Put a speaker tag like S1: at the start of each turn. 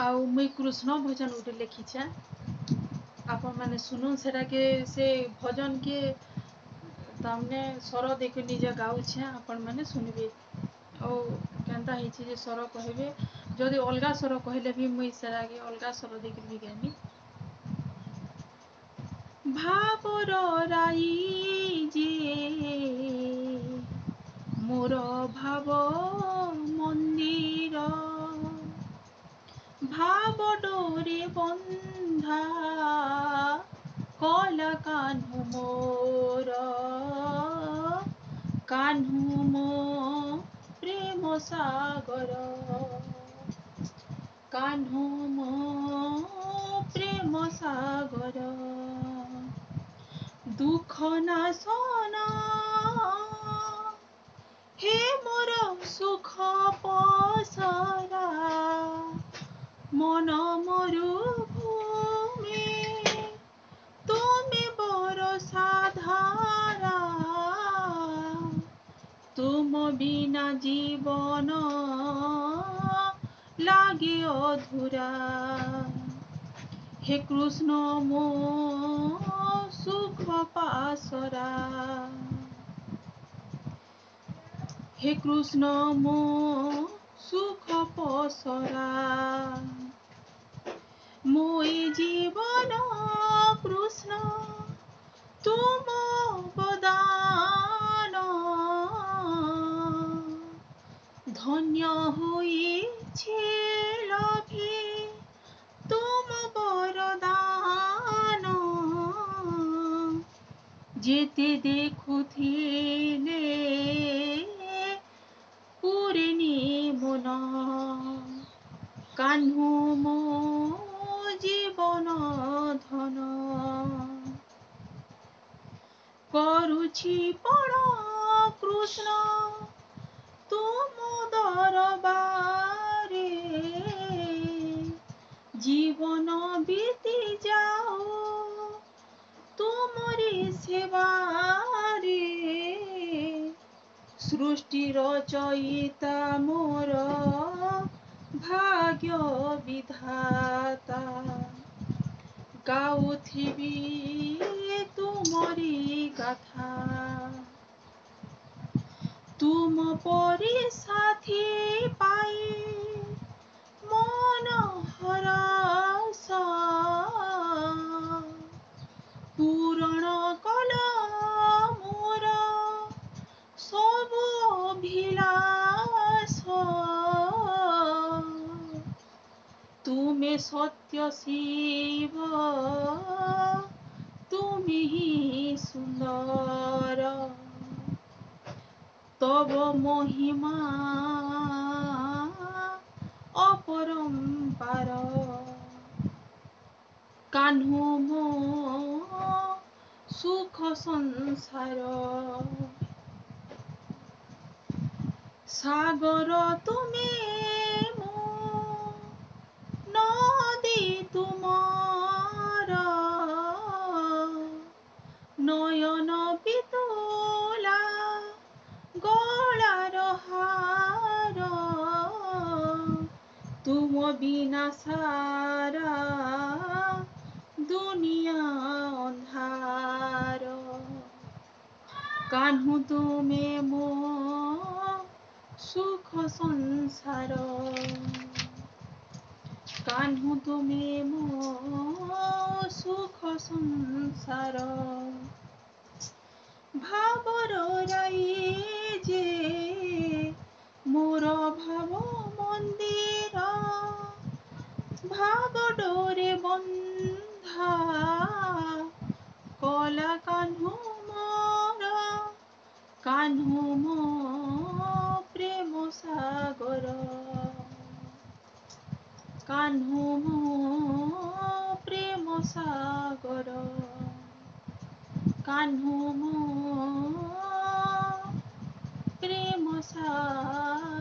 S1: आउ मुई कृष्ण भजन गोटे लिखिछे आपण मैंने सुनुन सेटा के से भजन के तामने स्वर देख निजे गाउछे आपण मैंने सुनबे ओ केनता हिची जे स्वर कहबे जदि अलगा स्वर कहले भी मुई सेटा के अलगा स्वर देख भी गामी भावर राई जे मोर भाव मंदिर भाव डोरे बंधा कला कान्हू मोर कान्हू मो प्रेम सागर कान्हू मो प्रेम सागर दुख नाशना हे मोर सुख पसरा मन मरुभूमि तुमे बरसा धारा तुम बिना जीवन लागे अधूरा हे कृष्ण मो सुख पासरा हे कृष्ण मो सुख पसरा मोई जीवन कृष्ण तुम बदान धन्य होइछे लभे तुम बरदान जेते देखुथिले पूर्णी मन कान्हू मो जीवन धन करुछि पण कृष्ण तुम दरबारे जीवन बीती जाओ तुमरी सेवारे सृष्टि रचयिता मोर भाग्य विधाता गाउथिबी तुमरी गाथा तुम परी साथी पाई मन हरास पूरण कल मोर सबु अभिलाष तुमे सत्य शिव तुमी ही सुंदर तब महिमा अपरंपार कान्हू मो सुख संसार सागर तुमे मो नदी तुमार नयन पितुला गलार हार तुम बिना सारा दुनिया अंधार कान्हू तुमे मो सुख संसार कान्हू तुमे मो सुख संसार भावर राई जे मोर भाव मंदिर भाव डोरे बंधा कला कान्हू मोर कान्हू मो प्रेम सागर कान्हू मो प्रेम सागर कान्हू मो प्रेम सागर।